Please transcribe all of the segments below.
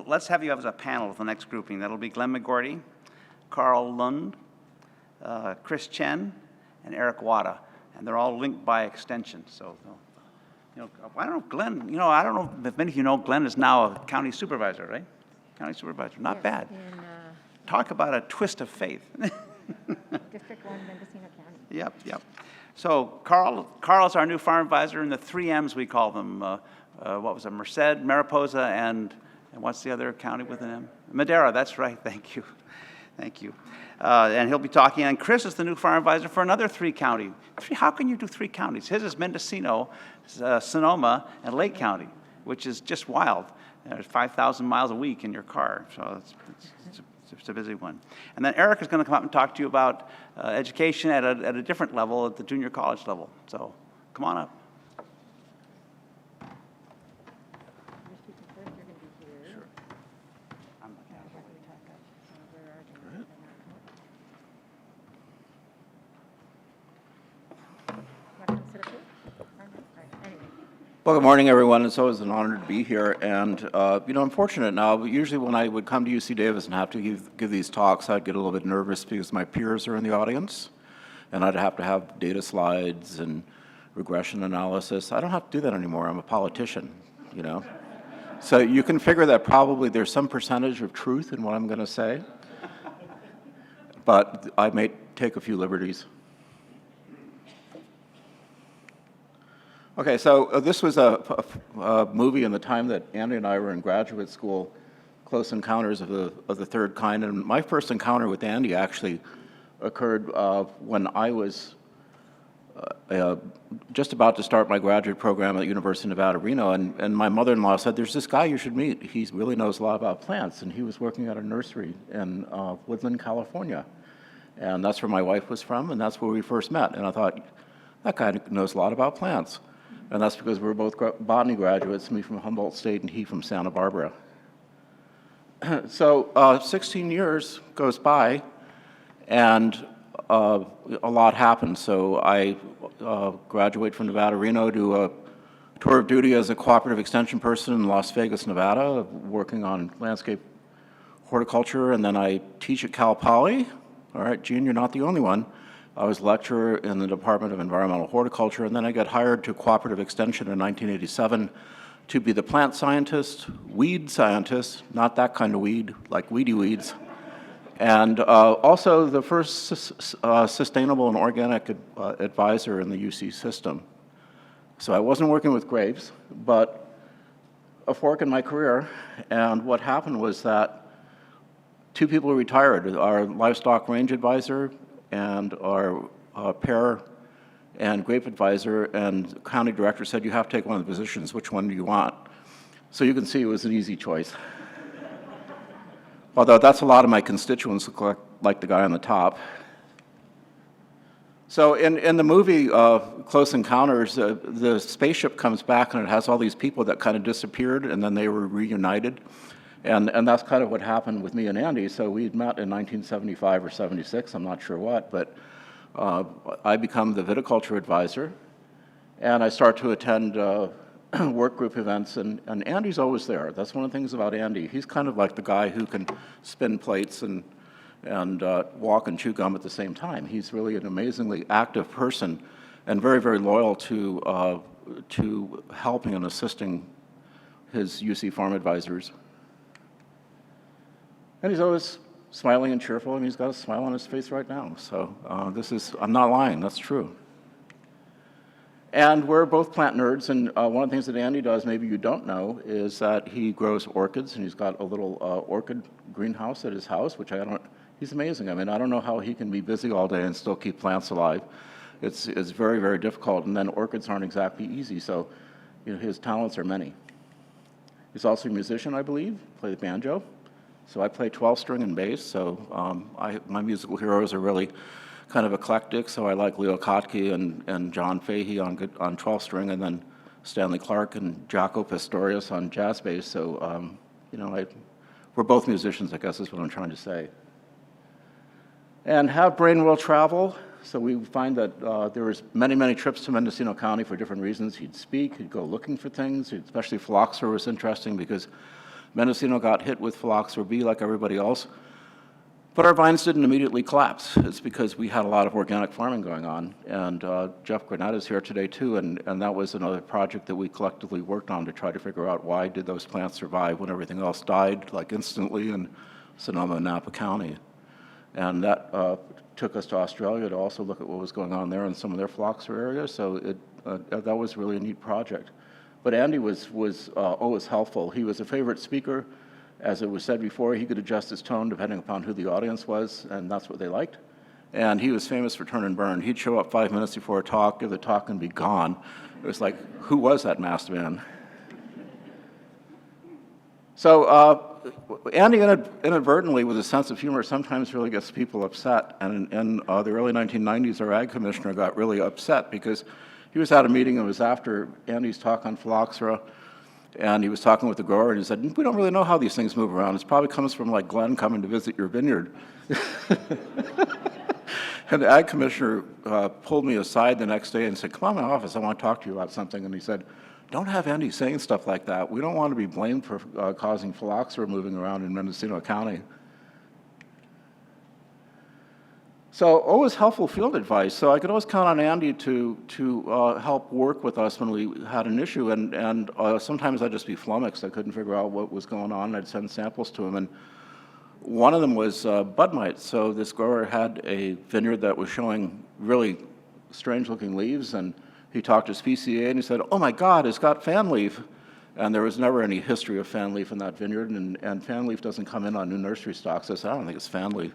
let's have you as a panel with the next grouping. That'll be Glenn McGourty, Carl Lund, Chris Chen, and Eric Wada. And they're all linked by extension. So, I don't know, Glenn, I don't know if many of you know, Glenn is now a county supervisor, right? County supervisor, not bad. Talk about a twist of faith. District 1, Mendocino County. Yep. So Carl's our new farm advisor, and the 3 M's we call them. What was it? Merced, Mariposa, and what's the other county with an M? Madera, that's right. Thank you. And he'll be talking. And Chris is the new farm advisor for another 3 county. How can you do 3 counties? His is Mendocino, Sonoma, and Lake County, which is just wild. There's 5,000 miles a week in your car, so it's a busy one. And then Eric is going to come up and talk to you about education at a different level, at the junior college level. So come on up. Sure. Well, good morning, everyone. It's always an honor to be here. And, I'm fortunate now. Usually when I would come to UC Davis and have to give these talks, I'd get a little bit nervous because my peers are in the audience, and I'd have to have data slides and regression analysis. I don't have to do that anymore. I'm a politician, So you can figure that probably there's some percentage of truth in what I'm going to say, but I may take a few liberties. Okay, so this was a movie in the time that Andy and I were in graduate school, Close Encounters of the Third Kind. And my first encounter with Andy actually occurred when I was just about to start my graduate program at the University of Nevada, Reno. And my mother-in-law said, there's this guy you should meet. He really knows a lot about plants. And he was working at a nursery in Woodland, California. And that's where my wife was from, and that's where we first met. And I thought, that guy knows a lot about plants. And that's because we're both botany graduates, me from Humboldt State and he from Santa Barbara. So 16 years goes by, and a lot happens. So I graduate from Nevada, Reno, do a tour of duty as a cooperative extension person in Las Vegas, Nevada, working on landscape horticulture, and then I teach at Cal Poly. All right, Gene, you're not the only one. I was lecturer in the Department of Environmental Horticulture, and then I got hired to Cooperative Extension in 1987 to be the plant scientist, weed scientist, not that kind of weed, like weedy weeds, and also the first sustainable and organic advisor in the UC system. So I wasn't working with grapes, but a fork in my career, and what happened was that 2 people retired, our livestock range advisor and our pear and grape advisor, and the county director said, you have to take one of the positions. Which one do you want? So you can see it was an easy choice. Although that's a lot of my constituents look like the guy on the top. So in the movie Close Encounters, the spaceship comes back and it has all these people that kind of disappeared and then they were reunited. And that's kind of what happened with me and Andy. So we'd met in 1975 or 76, I'm not sure what, but I become the viticulture advisor, and I start to attend work group events, and Andy's always there. That's one of the things about Andy. He's kind of like the guy who can spin plates and walk and chew gum at the same time. He's really an amazingly active person and very, very loyal to helping and assisting his UC farm advisors. And he's always smiling and cheerful, and he's got a smile on his face right now. So I'm not lying, that's true. And we're both plant nerds, and one of the things that Andy does, maybe you don't know, is that he grows orchids, and he's got a little orchid greenhouse at his house, which he's amazing. I mean, I don't know how he can be busy all day and still keep plants alive. It's very, very difficult, and then orchids aren't exactly easy, so his talents are many. He's also a musician, I believe, plays the banjo. So I play 12-string and bass, so my musical heroes are really kind of eclectic, so I like Leo Kottke and John Fahey on 12-string, and then Stanley Clark and Jaco Pastorius on jazz bass, so we're both musicians, I guess is what I'm trying to say. And have brain will travel, so we find that there was many, many trips to Mendocino County for different reasons. He'd speak, he'd go looking for things, especially phylloxera was interesting because Mendocino got hit with phylloxera B like everybody else, but our vines didn't immediately collapse. It's because we had a lot of organic farming going on. And Jeff Granat is here today too, and that was another project that we collectively worked on to try to figure out why did those plants survive when everything else died like instantly in Sonoma and Napa County. And that took us to Australia to also look at what was going on there in some of their phylloxera areas. So that was really a neat project. But Andy was always helpful. He was a favorite speaker. As it was said before, he could adjust his tone depending upon who the audience was, and that's what they liked. And he was famous for turn and burn. He'd show up 5 minutes before a talk, give the talk, and be gone. It was like, who was that masked man? So Andy inadvertently, with a sense of humor, sometimes really gets people upset. And in the early 1990s, our ag commissioner got really upset because he was at a meeting, it was after Andy's talk on phylloxera, and he was talking with the grower, and he said, we don't really know how these things move around. It probably comes from like Glenn coming to visit your vineyard. And the ag commissioner pulled me aside the next day and said, come on to my office, I want to talk to you about something. And he said, don't have Andy saying stuff like that. We don't want to be blamed for causing phylloxera moving around in Mendocino County. So always helpful field advice. So I could always count on Andy to help work with us when we had an issue. And sometimes I'd just be flummoxed. I couldn't figure out what was going on. I'd send samples to him. And one of them was bud mites. So this grower had a vineyard that was showing really strange-looking leaves. And he talked to his PCA and he said, oh my God, it's got fan leaf. And there was never any history of fan leaf in that vineyard. And fan leaf doesn't come in on new nursery stocks. I said, I don't think it's fan leaf.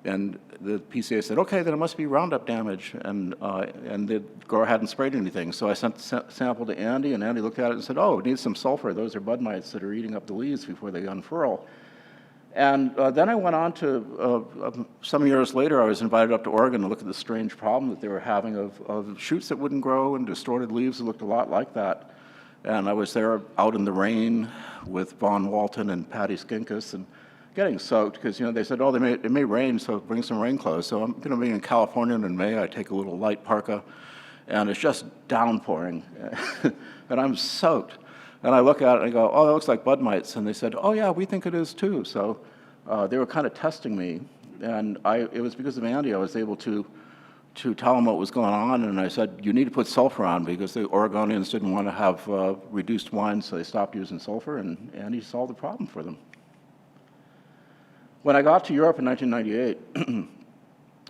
And the PCA said, okay, then it must be Roundup damage, and the grower hadn't sprayed anything. So I sent the sample to Andy, and Andy looked at it and said, oh, it needs some sulfur. Those are bud mites that are eating up the leaves before they unfurl. And then I went on to, some years later, I was invited up to Oregon to look at the strange problem that they were having of shoots that wouldn't grow and distorted leaves that looked a lot like that. And I was there out in the rain with Vaughn Walton and Patty Skinkus, and getting soaked because, they said, oh, it may rain, so bring some rain clothes. So I'm going to be in California in May. I take a little light parka, and it's just downpouring, and I'm soaked. And I look at it and I go, oh, that looks like bud mites. And they said, oh, yeah, we think it is too. So they were kind of testing me, and it was because of Andy I was able to tell them what was going on, and I said, you need to put sulfur on because the Oregonians didn't want to have reduced wine, so they stopped using sulfur, and Andy solved the problem for them. When I got to Europe in 1998,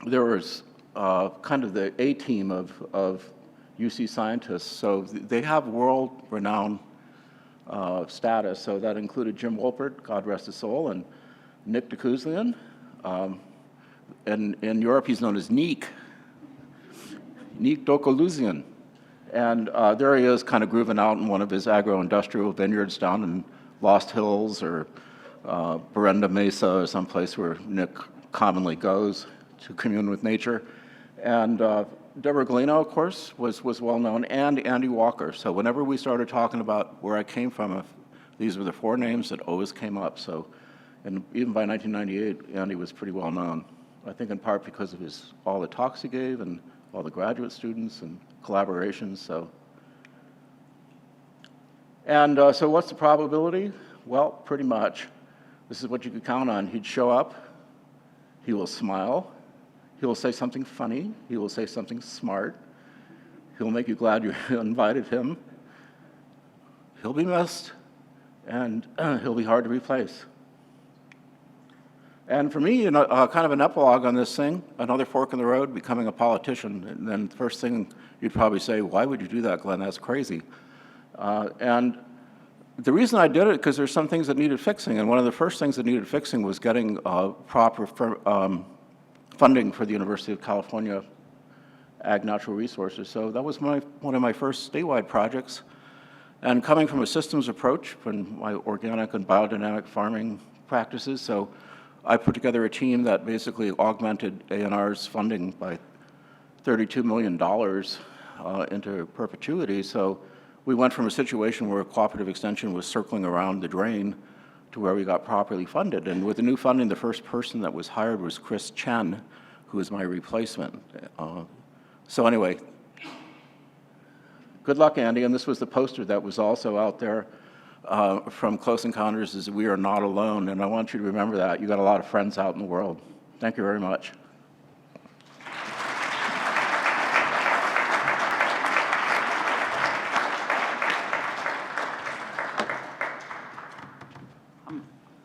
there was kind of the A-team of UC scientists. So they have world-renowned status. So that included Jim Wolpert, God rest his soul, and Nick DeKuzlian. And in Europe, he's known as Nick Dokoluzian. And there he is kind of grooving out in one of his agro-industrial vineyards down in Lost Hills or Berenda Mesa or someplace where Nick commonly goes to commune with nature. And Deborah Galino, of course, was well known, and Andy Walker. So whenever we started talking about where I came from, these were the four names that always came up. So, and even by 1998, Andy was pretty well known. I think in part because of all the talks he gave and all the graduate students and collaborations. So what's the probability? Well, pretty much. This is what you could count on. He'd show up, he will smile, he will say something funny, he will say something smart, he'll make you glad you invited him, he'll be missed, and he'll be hard to replace. And for me, kind of an epilogue on this thing, another fork in the road, becoming a politician. And then the first thing you'd probably say, why would you do that, Glenn? That's crazy. And the reason I did it, because there's some things that needed fixing, and one of the first things that needed fixing was getting proper funding for the University of California Ag Natural Resources. So that was one of my first statewide projects. And coming from a systems approach from my organic and biodynamic farming practices, so I put together a team that basically augmented A&R's funding by $32 million into perpetuity. So we went from a situation where cooperative extension was circling around the drain to where we got properly funded. And with the new funding, the first person that was hired was Chris Chen, who is my replacement. So anyway, good luck, Andy. And this was the poster that was also out there from Close Encounters is we are not alone, and I want you to remember that. You got a lot of friends out in the world. Thank you very much.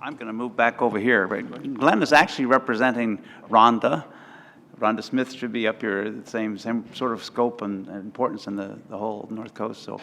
I'm going to move back over here. Right? Glenn is actually representing Rhonda. Rhonda Smith should be up here, the same sort of scope and importance in the whole North Coast. So,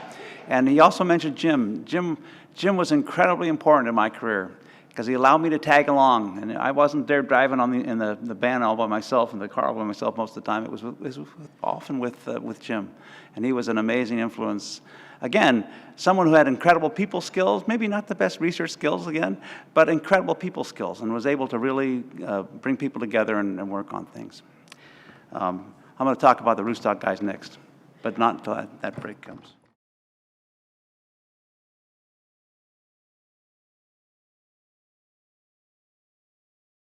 and he also mentioned Jim. Jim was incredibly important in my career because he allowed me to tag along. And I wasn't there driving in the van all by myself, in the car all by myself most of the time. It was often with Jim. And he was an amazing influence. Again, someone who had incredible people skills, maybe not the best research skills again, but incredible people skills, and was able to really bring people together and work on things. I'm going to talk about the Rooststock guys next, but not until that break comes.